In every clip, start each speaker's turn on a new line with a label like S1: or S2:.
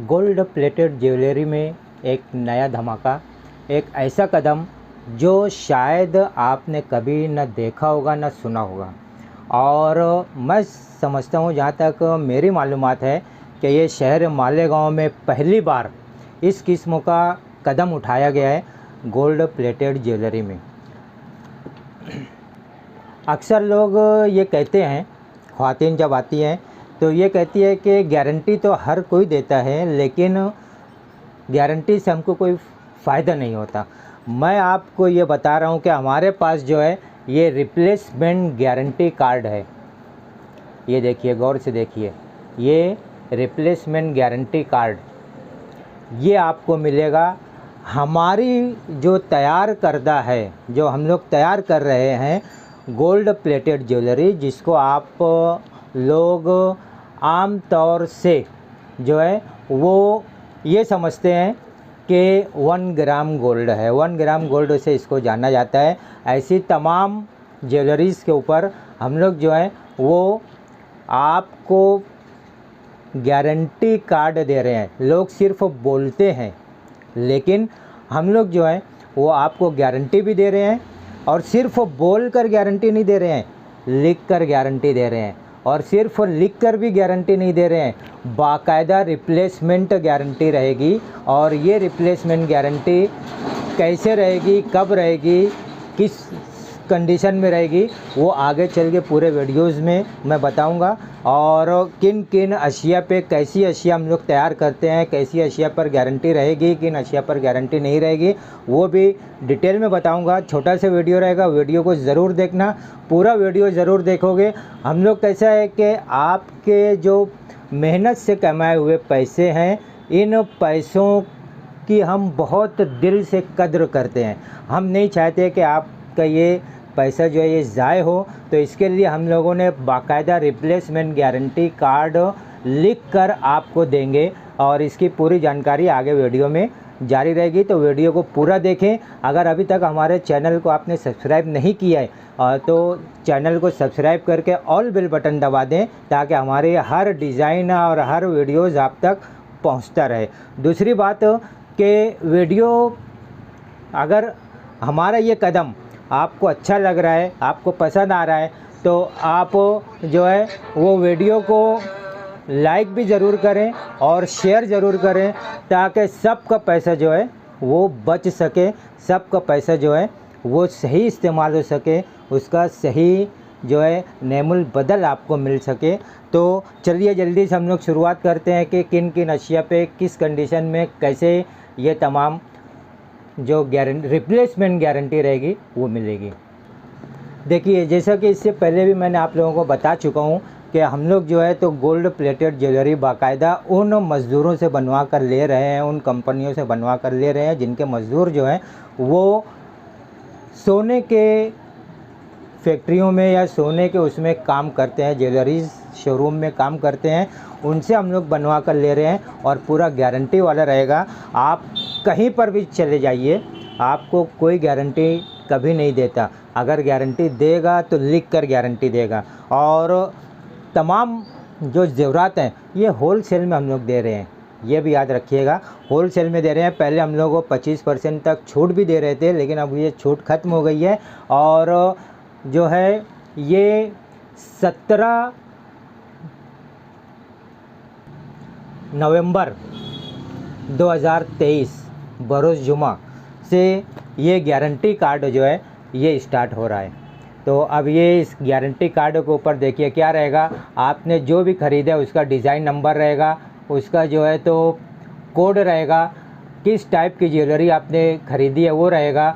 S1: Gold plated jewellery में एक नया धमाका, एक ऐसा कदम जो शायद आपने कभी न देखा होगा न सुना होगा। और मैं समझता हूँ, जहाँ तक मेरी मालूमात है, कि ये शहर मालेगांव में पहली बार इस किस्म का कदम उठाया गया है गोल्ड प्लेटेड ज्वेलरी में। अक्सर लोग ये कहते हैं, ख़वातीन जब आती हैं तो ये कहती है कि गारंटी तो हर कोई देता है, लेकिन गारंटी से हमको कोई फ़ायदा नहीं होता। मैं आपको ये बता रहा हूँ कि हमारे पास जो है ये रिप्लेसमेंट गारंटी कार्ड है। ये देखिए, गौर से देखिए, ये रिप्लेसमेंट गारंटी कार्ड ये आपको मिलेगा। हमारी जो तैयार करदा है, जो हम लोग तैयार कर रहे हैं गोल्ड प्लेटेड ज्वेलरी, जिसको आप लोग आम तौर से जो है वो ये समझते हैं कि 1 ग्राम गोल्ड है, 1 ग्राम गोल्ड से इसको जाना जाता है। ऐसी तमाम ज्वेलरीज़ के ऊपर हम लोग जो है वो आपको गारंटी कार्ड दे रहे हैं। लोग सिर्फ बोलते हैं, लेकिन हम लोग जो है वो आपको गारंटी भी दे रहे हैं, और सिर्फ बोल कर गारंटी नहीं दे रहे हैं, लिख कर गारंटी दे रहे हैं। और सिर्फ लिख कर भी गारंटी नहीं दे रहे हैं, बाकायदा रिप्लेसमेंट गारंटी रहेगी। और ये रिप्लेसमेंट गारंटी कैसे रहेगी, कब रहेगी, किस कंडीशन में रहेगी, वो आगे चल के पूरे वीडियोस में मैं बताऊंगा। और किन किन अशिया पे कैसी अशिया हम लोग तैयार करते हैं, कैसी अशिया पर गारंटी रहेगी, किन अशिया पर गारंटी नहीं रहेगी, वो भी डिटेल में बताऊंगा। छोटा सा वीडियो रहेगा, वीडियो को ज़रूर देखना, पूरा वीडियो ज़रूर देखोगे। हम लोग कैसा है कि आपके जो मेहनत से कमाए हुए पैसे हैं, इन पैसों की हम बहुत दिल से कद्र करते हैं। हम नहीं चाहते कि आपका ये पैसा जो है ये ज़ाय हो, तो इसके लिए हम लोगों ने बाकायदा रिप्लेसमेंट गारंटी कार्ड लिख कर आपको देंगे। और इसकी पूरी जानकारी आगे वीडियो में जारी रहेगी, तो वीडियो को पूरा देखें। अगर अभी तक हमारे चैनल को आपने सब्सक्राइब नहीं किया है तो चैनल को सब्सक्राइब करके ऑल बेल बटन दबा दें, ताकि हमारे हर डिज़ाइन और हर वीडियोज़ आप तक पहुंचता रहे। दूसरी बात कि वीडियो, अगर हमारा ये कदम आपको अच्छा लग रहा है, आपको पसंद आ रहा है, तो आप जो है वो वीडियो को लाइक भी ज़रूर करें और शेयर ज़रूर करें, ताकि सबका पैसा जो है वो बच सके, सबका पैसा जो है वो सही इस्तेमाल हो सके, उसका सही जो है नेमुल बदल आपको मिल सके। तो चलिए जल्दी से हम लोग शुरुआत करते हैं कि किन किन अशिया पे किस कंडीशन में कैसे ये तमाम जो रिप्लेसमेंट गारंटी रहेगी वो मिलेगी। देखिए, जैसा कि इससे पहले भी मैंने आप लोगों को बता चुका हूँ कि हम लोग जो है तो गोल्ड प्लेटेड ज्वेलरी बाकायदा उन मज़दूरों से बनवा कर ले रहे हैं, उन कंपनियों से बनवा कर ले रहे हैं जिनके मज़दूर जो हैं वो सोने के फैक्ट्रियों में या सोने के उसमें काम करते हैं, ज्वेलरीज शोरूम में काम करते हैं, उनसे हम लोग बनवा कर ले रहे हैं। और पूरा गारंटी वाला रहेगा। आप कहीं पर भी चले जाइए, आपको कोई गारंटी कभी नहीं देता। अगर गारंटी देगा तो लिख कर गारंटी देगा। और तमाम जो ज़ेवरात हैं ये होल सेल में हम लोग दे रहे हैं, ये भी याद रखिएगा, होल सेल में दे रहे हैं। पहले हम लोग को 25% तक छूट भी दे रहे थे, लेकिन अब ये छूट ख़त्म हो गई है। और जो है ये 17 नवंबर 2023 बरोज़ जुमा से ये गारंटी कार्ड जो है ये स्टार्ट हो रहा है। तो अब ये इस गारंटी कार्ड के ऊपर देखिए क्या रहेगा। आपने जो भी ख़रीदा है उसका डिज़ाइन नंबर रहेगा, उसका जो है तो कोड रहेगा, किस टाइप की ज्वेलरी आपने ख़रीदी है वो रहेगा,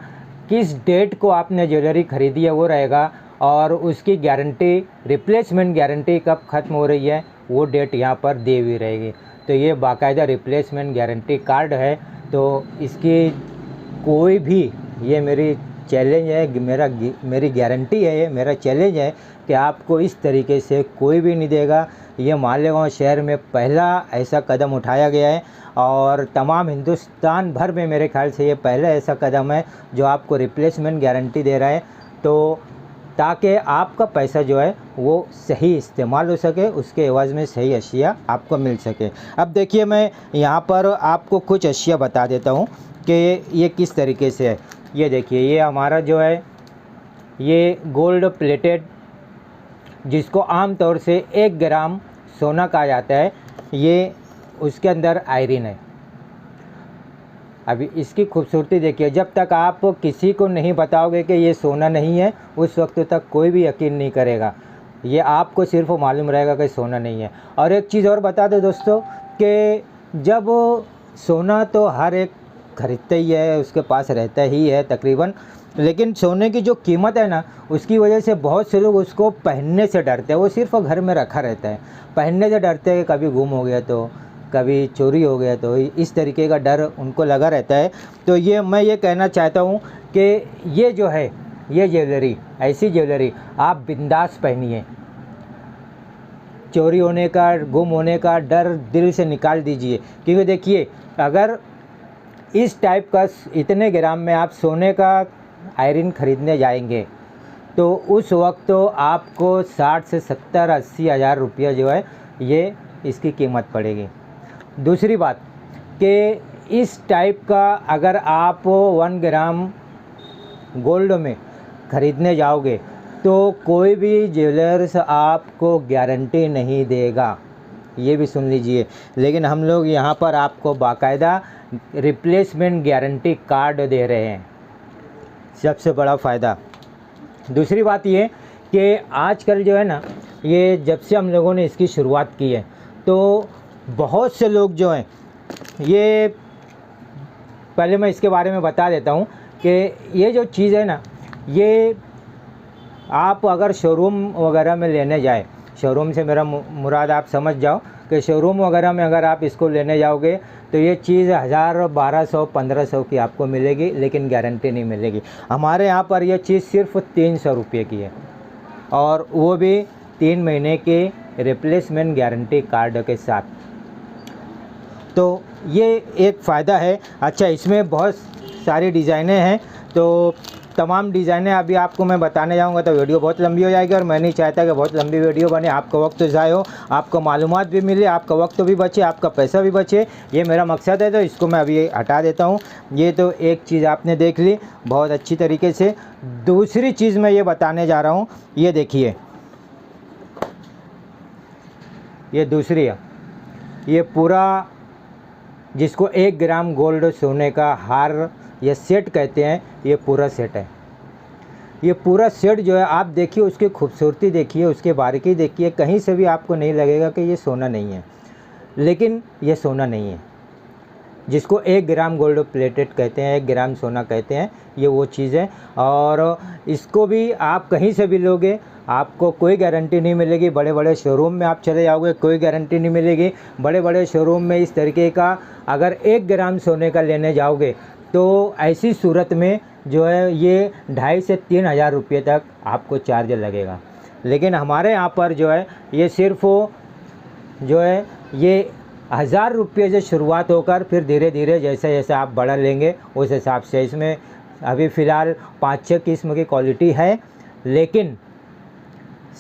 S1: किस डेट को आपने ज्वेलरी ख़रीदी है वो रहेगा, और उसकी गारंटी रिप्लेसमेंट गारंटी कब ख़त्म हो रही है वो डेट यहाँ पर दी हुई रहेगी। तो ये बाकायदा रिप्लेसमेंट गारंटी कार्ड है। तो इसकी कोई भी, ये मेरी चैलेंज है, मेरी गारंटी है, ये मेरा चैलेंज है कि आपको इस तरीके से कोई भी नहीं देगा। ये मालेगांव शहर में पहला ऐसा कदम उठाया गया है, और तमाम हिंदुस्तान भर में मेरे ख्याल से ये पहला ऐसा कदम है जो आपको रिप्लेसमेंट गारंटी दे रहा है। तो ताकि आपका पैसा जो है वो सही इस्तेमाल हो सके, उसके एवज़ में सही अशिया आपको मिल सके। अब देखिए, मैं यहाँ पर आपको कुछ अशिया बता देता हूँ कि ये किस तरीके से है। ये देखिए, ये हमारा जो है ये गोल्ड प्लेटेड, जिसको आम तौर से 1 ग्राम सोना कहा जाता है, ये उसके अंदर आयरन है। अभी इसकी खूबसूरती देखिए, जब तक आप किसी को नहीं बताओगे कि ये सोना नहीं है, उस वक्त तक कोई भी यकीन नहीं करेगा। ये आपको सिर्फ मालूम रहेगा कि सोना नहीं है। और एक चीज़ और बता दो दोस्तों कि जब सोना तो हर एक खरीदता ही है, उसके पास रहता ही है तकरीबन, लेकिन सोने की जो कीमत है ना, उसकी वजह से बहुत से लोग उसको पहनने से डरते हैं। वो सिर्फ घर में रखा रहता है, पहनने से डरते हैं कि कभी गुम हो गया तो, कभी चोरी हो गया तो, इस तरीके का डर उनको लगा रहता है। तो ये मैं ये कहना चाहता हूँ कि ये जो है, ये ज्वेलरी, ऐसी ज्वेलरी आप बिंदास पहनिए। चोरी होने का, गुम होने का डर दिल से निकाल दीजिए। क्योंकि देखिए, अगर इस टाइप का इतने ग्राम में आप सोने का आयरन ख़रीदने जाएंगे तो उस वक्त तो आपको 60 से 70-80 हज़ार रुपया जो है ये इसकी कीमत पड़ेगी। दूसरी बात कि इस टाइप का अगर आप 1 ग्राम गोल्ड में ख़रीदने जाओगे तो कोई भी ज्वेलर्स आपको गारंटी नहीं देगा, ये भी सुन लीजिए। लेकिन हम लोग यहाँ पर आपको बाकायदा रिप्लेसमेंट गारंटी कार्ड दे रहे हैं, सबसे बड़ा फ़ायदा। दूसरी बात ये कि आजकल जो है ना, ये जब से हम लोगों ने इसकी शुरुआत की है तो बहुत से लोग जो हैं, ये पहले मैं इसके बारे में बता देता हूँ कि ये जो चीज़ है ना, ये आप अगर शोरूम वगैरह में लेने जाए, शोरूम से मेरा मुराद आप समझ जाओ कि शोरूम वगैरह में अगर आप इसको लेने जाओगे तो ये चीज़ 1000, 1200, 1500 की आपको मिलेगी, लेकिन गारंटी नहीं मिलेगी। हमारे यहाँ पर यह चीज़ सिर्फ 300 रुपये की है, और वो भी 3 महीने के रिप्लेसमेंट गारंटी कार्ड के साथ। तो ये एक फ़ायदा है। अच्छा, इसमें बहुत सारी डिज़ाइनें हैं, तो तमाम डिज़ाइनें अभी आपको मैं बताने जाऊंगा तो वीडियो बहुत लंबी हो जाएगी, और मैं नहीं चाहता कि बहुत लंबी वीडियो बने, आपका वक्त ज़ाय हो, आपको मालूमात भी मिले, आपका वक्त भी बचे, आपका पैसा भी बचे, ये मेरा मकसद है। तो इसको मैं अभी हटा देता हूँ। ये तो एक चीज़ आपने देख ली बहुत अच्छी तरीके से। दूसरी चीज़ मैं ये बताने जा रहा हूँ, ये देखिए, ये दूसरी है, ये पूरा जिसको 1 ग्राम गोल्ड सोने का हार या सेट कहते हैं, ये पूरा सेट है। ये पूरा सेट जो है, आप देखिए, उसकी खूबसूरती देखिए, उसके बारीकी देखिए, कहीं से भी आपको नहीं लगेगा कि ये सोना नहीं है। लेकिन ये सोना नहीं है, जिसको 1 ग्राम गोल्ड प्लेटेड कहते हैं, 1 ग्राम सोना कहते हैं, ये वो चीज़ है। और इसको भी आप कहीं से भी लोगे, आपको कोई गारंटी नहीं मिलेगी। बड़े बड़े शोरूम में आप चले जाओगे, कोई गारंटी नहीं मिलेगी। बड़े बड़े शोरूम में इस तरीके का अगर 1 ग्राम सोने का लेने जाओगे तो ऐसी सूरत में जो है ये 2.5 से 3 हज़ार रुपये तक आपको चार्ज लगेगा। लेकिन हमारे यहाँ पर जो है ये सिर्फ जो है ये 1000 रुपये से शुरुआत होकर फिर धीरे धीरे जैसे जैसे आप बड़ा लेंगे उस हिसाब से, इसमें अभी फ़िलहाल 5-6 किस्म की क्वालिटी है, लेकिन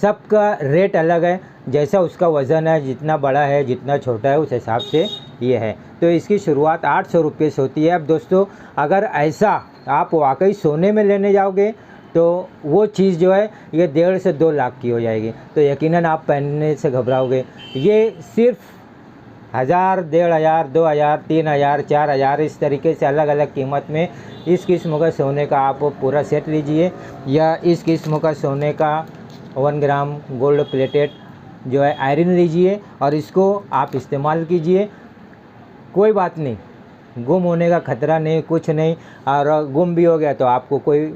S1: सबका रेट अलग है। जैसा उसका वज़न है, जितना बड़ा है, जितना छोटा है, उस हिसाब से ये है। तो इसकी शुरुआत 800 रुपये से होती है। अब दोस्तों, अगर ऐसा आप वाकई सोने में लेने जाओगे तो वो चीज़ जो है ये 1.5 से 2 लाख की हो जाएगी, तो यकीनन आप पहनने से घबराओगे। ये सिर्फ 1000, 1500, 2000, 3000, 4000 इस तरीके से अलग अलग कीमत में इस किस्म का सोने का आप पूरा सेट लीजिए, या इस किस्म का सोने का 1 ग्राम गोल्ड प्लेटेड जो है आयरन लीजिए और इसको आप इस्तेमाल कीजिए। कोई बात नहीं, गुम होने का ख़तरा नहीं, कुछ नहीं, और गुम भी हो गया तो आपको कोई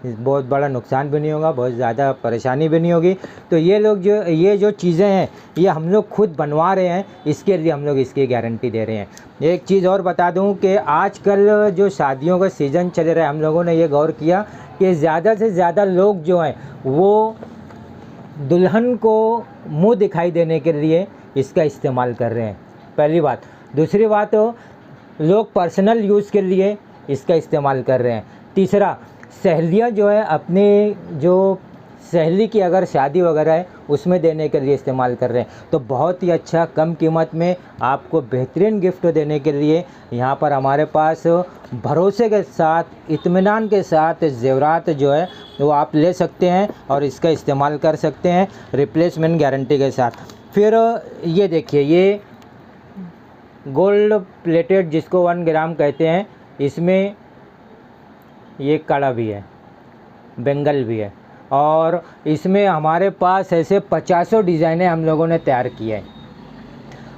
S1: बहुत बड़ा नुकसान भी नहीं होगा, बहुत ज़्यादा परेशानी भी नहीं होगी। तो ये जो चीज़ें हैं ये हम लोग खुद बनवा रहे हैं, इसके लिए हम लोग इसकी गारंटी दे रहे हैं। एक चीज़ और बता दूं कि आजकल जो शादियों का सीज़न चल रहा है, हम लोगों ने ये गौर किया कि ज़्यादा से ज़्यादा लोग जो हैं वो दुल्हन को मुंह दिखाई देने के लिए इसका इस्तेमाल कर रहे हैं, पहली बात। दूसरी बात, लोग पर्सनल यूज़ के लिए इसका इस्तेमाल कर रहे हैं। तीसरा, सहेलियाँ जो है अपने जो सहेली की अगर शादी वगैरह है उसमें देने के लिए इस्तेमाल कर रहे हैं, तो बहुत ही अच्छा कम कीमत में आपको बेहतरीन गिफ्ट देने के लिए यहाँ पर हमारे पास भरोसे के साथ, इत्मीनान के साथ ज़ेवरात जो है वो आप ले सकते हैं और इसका इस्तेमाल कर सकते हैं रिप्लेसमेंट गारंटी के साथ। फिर ये देखिए, ये गोल्ड प्लेटेड जिसको 1 ग्राम कहते हैं, इसमें ये कड़ा भी है, बेंगल भी है, और इसमें हमारे पास ऐसे 50 डिज़ाइनें हम लोगों ने तैयार की है।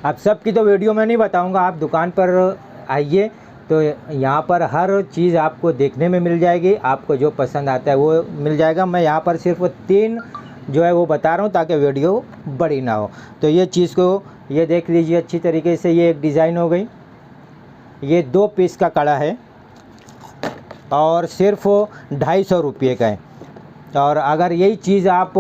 S1: अब सब की तो वीडियो में नहीं बताऊंगा, आप दुकान पर आइए तो यहाँ पर हर चीज़ आपको देखने में मिल जाएगी, आपको जो पसंद आता है वो मिल जाएगा। मैं यहाँ पर सिर्फ 3 जो है वो बता रहा हूँ ताकि वीडियो बड़ी ना हो। तो ये चीज़ को ये देख लीजिए अच्छी तरीके से, ये एक डिज़ाइन हो गई। ये 2 पीस का कड़ा है और सिर्फ 250 रुपये का है। और अगर यही चीज़ आप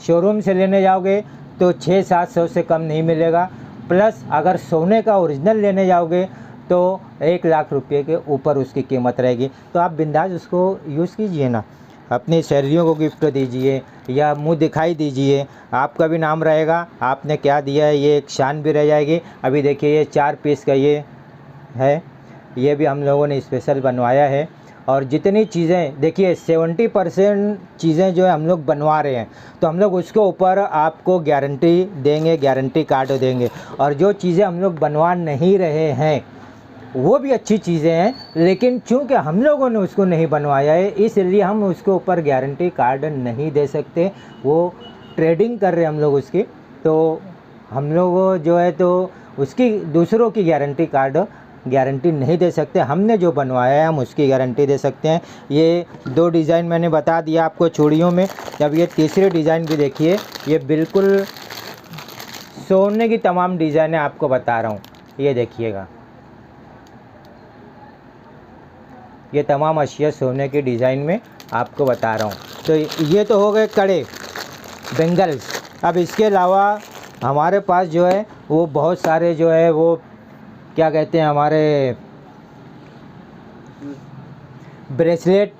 S1: शोरूम से लेने जाओगे तो 600-700 से कम नहीं मिलेगा। प्लस अगर सोने का ओरिजिनल लेने जाओगे तो 1 लाख रुपये के ऊपर उसकी कीमत रहेगी। तो आप बिंदास उसको यूज़ कीजिए ना, अपनी सहेलियों को गिफ्ट दीजिए या मुंह दिखाई दीजिए, आपका भी नाम रहेगा, आपने क्या दिया है ये एक शान भी रह जाएगी। अभी देखिए ये 4 पीस का ये है, ये भी हम लोगों ने स्पेशल बनवाया है। और जितनी चीज़ें देखिए 70% चीज़ें जो है हम लोग बनवा रहे हैं, तो हम लोग उसके ऊपर आपको गारंटी देंगे, गारंटी कार्ड देंगे। और जो चीज़ें हम लोग बनवा नहीं रहे हैं वो भी अच्छी चीज़ें हैं, लेकिन चूँकि हम लोगों ने उसको नहीं बनवाया है इसलिए हम उसके ऊपर गारंटी कार्ड नहीं दे सकते। वो ट्रेडिंग कर रहे हैं हम लोग उसकी, तो हम लोग जो है तो उसकी दूसरों की गारंटी नहीं दे सकते। हमने जो बनवाया है हम उसकी गारंटी दे सकते हैं। ये 2 डिज़ाइन मैंने बता दिया आपको चूड़ियों में। अब ये तीसरे डिज़ाइन भी देखिए, ये बिल्कुल सोने की तमाम डिज़ाइनें आपको बता रहा हूँ। ये देखिएगा, ये तमाम अशिया सोने की डिज़ाइन में आपको बता रहा हूँ। तो ये तो हो गए कड़े, बेंगल्स। अब इसके अलावा हमारे पास जो है वो बहुत सारे जो है वो क्या कहते हैं, हमारे ब्रेसलेट,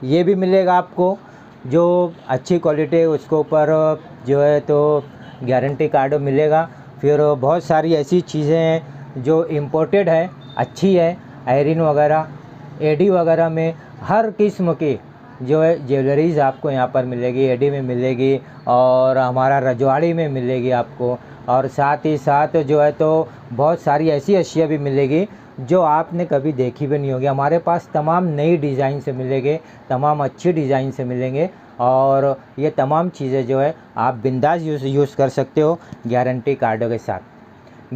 S1: ये भी मिलेगा आपको जो अच्छी क्वालिटी है उसके ऊपर जो है तो गारंटी कार्ड मिलेगा। फिर बहुत सारी ऐसी चीज़ें हैं जो इम्पोर्टेड है, अच्छी है, आयरन वगैरह, एडी वगैरह में हर किस्म की जो है ज्वेलरीज़ आपको यहाँ पर मिलेगी। एडी में मिलेगी और हमारा रजवाड़ी में मिलेगी आपको, और साथ ही साथ जो है तो बहुत सारी ऐसी अशिया भी मिलेगी जो आपने कभी देखी भी नहीं होगी। हमारे पास तमाम नई डिज़ाइन से मिलेंगे, तमाम अच्छी डिज़ाइन से मिलेंगे, और ये तमाम चीज़ें जो है आप बिंदास यूज़ कर सकते हो गारंटी कार्ड के साथ।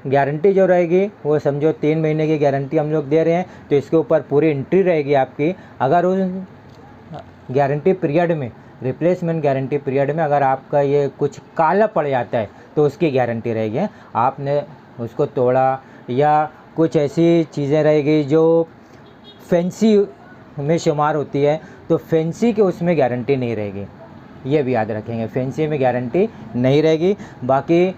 S1: गारंटी जो रहेगी वो समझो 3 महीने की गारंटी हम लोग दे रहे हैं, तो इसके ऊपर पूरी एंट्री रहेगी आपकी। अगर उस गारंटी पीरियड में, रिप्लेसमेंट गारंटी पीरियड में अगर आपका ये कुछ काला पड़ जाता है तो उसकी गारंटी रहेगी। आपने उसको तोड़ा या कुछ ऐसी चीज़ें रहेगी जो फैंसी में शुमार होती है, तो फैंसी के उसमें गारंटी नहीं रहेगी, ये भी याद रखेंगे, फैंसी में गारंटी नहीं रहेगी। बाकी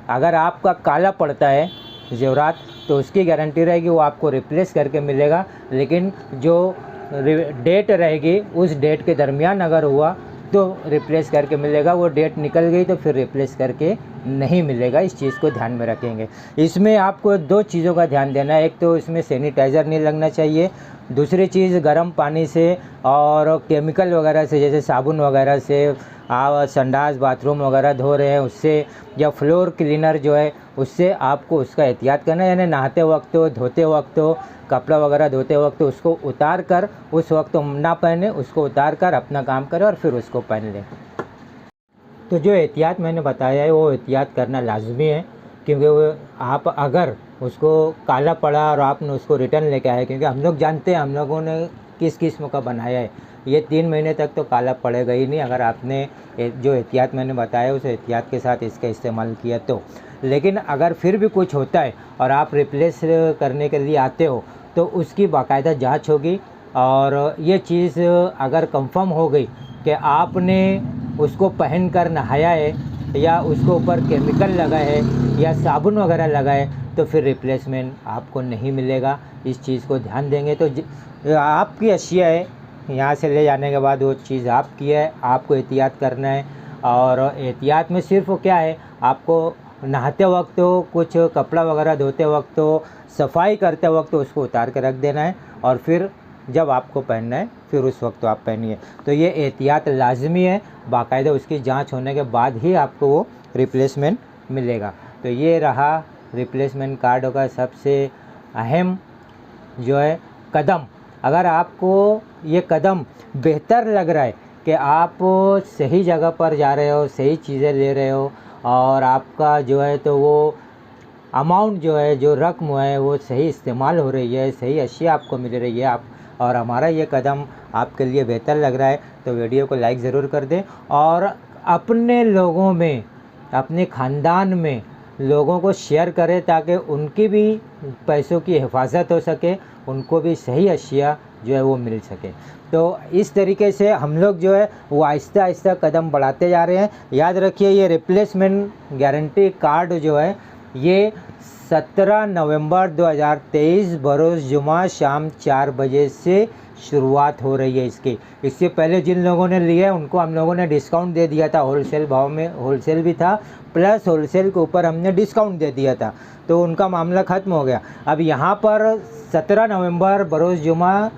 S1: अगर आपका काला पड़ता है ज़ेवरात तो उसकी गारंटी रहेगी, वो आपको रिप्लेस करके मिलेगा। लेकिन जो डेट रहेगी उस डेट के दरमियान अगर हुआ तो रिप्लेस करके मिलेगा, वो डेट निकल गई तो फिर रिप्लेस करके नहीं मिलेगा। इस चीज़ को ध्यान में रखेंगे। इसमें आपको 2 चीज़ों का ध्यान देना है, एक तो इसमें सैनिटाइज़र नहीं लगना चाहिए, दूसरी चीज़ गर्म पानी से और केमिकल वगैरह से, जैसे साबुन वगैरह से आप संडास बाथरूम वगैरह धो रहे हैं उससे, या फ्लोर क्लीनर जो है उससे आपको उसका एहतियात करना है। यानी नहाते वक्त हो, धोते वक्त हो, कपड़ा वगैरह धोते वक्त उसको उतार कर उस वक्त ना पहने, उसको उतार कर अपना काम करें और फिर उसको पहन लें। तो जो एहतियात मैंने बताया है वो एहतियात करना लाजमी है, क्योंकि वो आप अगर उसको काला पड़ा और आपने उसको रिटर्न लेके आए, क्योंकि हम लोग जानते हैं हम लोगों ने किस किस्म का बनाया है, ये 3 महीने तक तो काला पड़ेगा ही नहीं अगर आपने जो एहतियात मैंने बताया उस एहतियात के साथ इसका इस्तेमाल किया तो। लेकिन अगर फिर भी कुछ होता है और आप रिप्लेस करने के लिए आते हो तो उसकी बाकायदा जांच होगी, और ये चीज़ अगर कंफर्म हो गई कि आपने उसको पहन कर नहाया है या उसके ऊपर केमिकल लगा है या साबुन वगैरह लगा है तो फिर रिप्लेसमेंट आपको नहीं मिलेगा। इस चीज़ को ध्यान देंगे तो आपकी अशिया है यहाँ से ले जाने के बाद वो चीज़ आपकी है, आपको एहतियात करना है। और एहतियात में सिर्फ क्या है, आपको नहाते वक्त हो, कुछ कपड़ा वगैरह धोते वक्त हो, सफाई करते वक्त उसको उतार के रख देना है, और फिर जब आपको पहनना है फिर उस वक्त तो आप पहनिए। तो ये एहतियात लाजमी है, बाकायदा उसकी जांच होने के बाद ही आपको वो रिप्लेसमेंट मिलेगा। तो ये रहा रिप्लेसमेंट कार्ड का सबसे अहम जो है कदम। अगर आपको ये कदम बेहतर लग रहा है कि आप सही जगह पर जा रहे हो, सही चीज़ें ले रहे हो, और आपका जो है तो वो अमाउंट जो है, जो रकम है वो सही इस्तेमाल हो रही है, सही अशिया आपको मिल रही है, आप और हमारा ये कदम आपके लिए बेहतर लग रहा है, तो वीडियो को लाइक ज़रूर कर दें। और अपने लोगों में, अपने ख़ानदान में लोगों को शेयर करें ताकि उनकी भी पैसों की हिफाजत हो सके, उनको भी सही अशिया जो है वो मिल सके। तो इस तरीके से हम लोग जो है वो आहिस्ता आहिस्ता कदम बढ़ाते जा रहे हैं। याद रखिए, ये रिप्लेसमेंट गारंटी कार्ड जो है ये 17 नवंबर 2023 बरोज़ जुमा शाम 4 बजे से शुरुआत हो रही है इसकी। इससे पहले जिन लोगों ने लिया उनको हम लोगों ने डिस्काउंट दे दिया था, होलसेल भाव में, होलसेल भी था प्लस होलसेल के ऊपर हमने डिस्काउंट दे दिया था, तो उनका मामला ख़त्म हो गया। अब यहाँ पर 17 नवंबर बरोज़ जुमा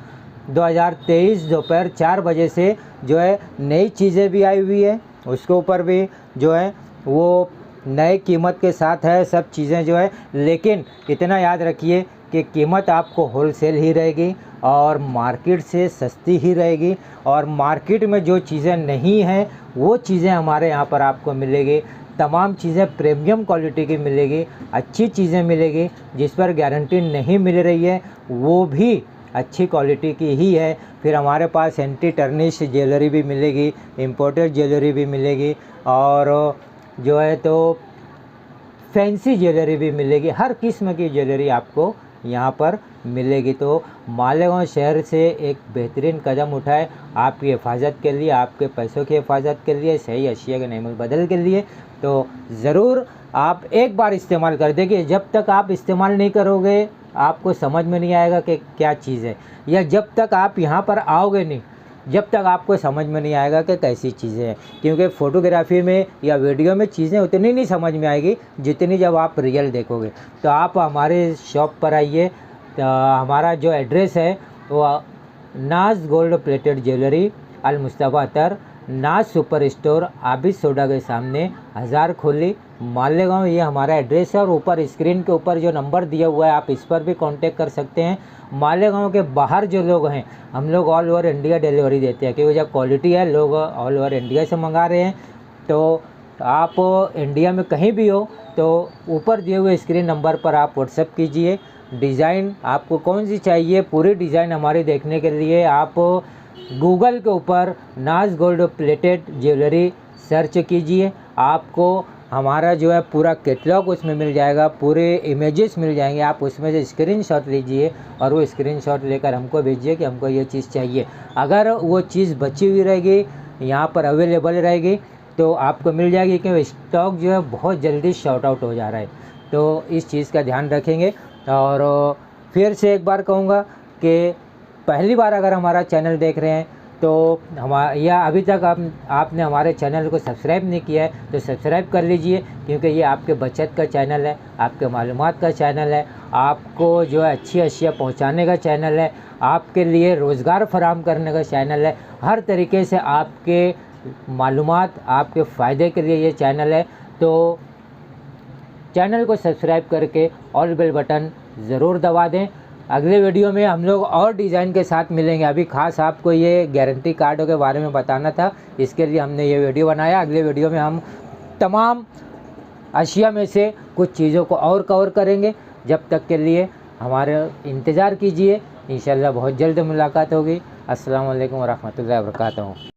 S1: 2023 दोपहर 4 बजे से जो है नई चीज़ें भी आई हुई है, उसके ऊपर भी जो है वो नए कीमत के साथ है सब चीज़ें जो है। लेकिन इतना याद रखिए कि कीमत आपको होलसेल ही रहेगी और मार्केट से सस्ती ही रहेगी, और मार्केट में जो चीज़ें नहीं हैं वो चीज़ें हमारे यहाँ पर आपको मिलेगी। तमाम चीज़ें प्रीमियम क्वालिटी की मिलेगी, अच्छी चीज़ें मिलेगी, जिस पर गारंटी नहीं मिल रही है वो भी अच्छी क्वालिटी की ही है। फिर हमारे पास एंटी टर्निश ज्वेलरी भी मिलेगी, इम्पोर्टेड ज्वेलरी भी मिलेगी, और जो है तो फैंसी ज्वेलरी भी मिलेगी। हर किस्म की ज्वेलरी आपको यहाँ पर मिलेगी। तो मालेगांव शहर से एक बेहतरीन कदम उठाए आपकी हिफाजत के लिए, आपके पैसों की हिफाजत के लिए, सही अशिया के नेमल बदल के लिए। तो ज़रूर आप एक बार इस्तेमाल कर देखिए। जब तक आप इस्तेमाल नहीं करोगे आपको समझ में नहीं आएगा कि क्या चीज़ है, या जब तक आप यहाँ पर आओगे नहीं, जब तक आपको समझ में नहीं आएगा कि कैसी चीज़ें हैं। क्योंकि फ़ोटोग्राफी में या वीडियो में चीज़ें उतनी नहीं समझ में आएगी जितनी जब आप रियल देखोगे। तो आप हमारे शॉप पर आइए। तो हमारा जो एड्रेस है वो नाज गोल्ड प्लेटेड ज्वेलरी, अल मुस्तफ़ा अतर, नाज सुपर स्टोर, आबिद सोडा के सामने, हज़ार खोली, मालेगांव, ये हमारा एड्रेस है। और ऊपर स्क्रीन के ऊपर जो नंबर दिया हुआ है आप इस पर भी कांटेक्ट कर सकते हैं। मालेगांव के बाहर जो लोग हैं, हम लोग ऑल ओवर इंडिया डिलीवरी देते हैं, क्योंकि जब क्वालिटी है, लोग ऑल ओवर इंडिया से मंगा रहे हैं। तो आप इंडिया में कहीं भी हो तो ऊपर दिए हुए स्क्रीन नंबर पर आप व्हाट्सएप कीजिए। डिज़ाइन आपको कौन सी चाहिए, पूरी डिज़ाइन हमारी देखने के लिए आप गूगल के ऊपर नाज गोल्ड प्लेटेड ज्वेलरी सर्च कीजिए। आपको हमारा जो है पूरा कैटलॉग उसमें मिल जाएगा, पूरे इमेजेस मिल जाएंगे। आप उसमें से स्क्रीनशॉट लीजिए और वो स्क्रीनशॉट लेकर हमको भेजिए कि हमको ये चीज़ चाहिए। अगर वो चीज़ बची हुई रहेगी, यहाँ पर अवेलेबल रहेगी, तो आपको मिल जाएगी, क्योंकि स्टॉक जो है बहुत जल्दी शॉर्ट आउट हो जा रहा है। तो इस चीज़ का ध्यान रखेंगे। और फिर से एक बार कहूँगा कि पहली बार अगर हमारा चैनल देख रहे हैं तो या अभी तक आपने हमारे चैनल को सब्सक्राइब नहीं किया है तो सब्सक्राइब कर लीजिए, क्योंकि ये आपके बचत का चैनल है, आपके मालूमात का चैनल है, आपको जो है अच्छी अशिया पहुंचाने का चैनल है, आपके लिए रोज़गार फराहम करने का चैनल है। हर तरीके से आपके मालूमात, आपके फ़ायदे के लिए ये चैनल है। तो चैनल को सब्सक्राइब करके ऑल बेल बटन ज़रूर दबा दें। अगले वीडियो में हम लोग और डिज़ाइन के साथ मिलेंगे। अभी खास आपको ये गारंटी कार्डों के बारे में बताना था, इसके लिए हमने ये वीडियो बनाया। अगले वीडियो में हम तमाम अशिया में से कुछ चीज़ों को और कवर करेंगे। जब तक के लिए हमारे इंतज़ार कीजिए, इंशाल्लाह बहुत जल्द मुलाकात होगी। अस्सलाम वालेकुम व रहमतुल्लाहि व बरकातहू।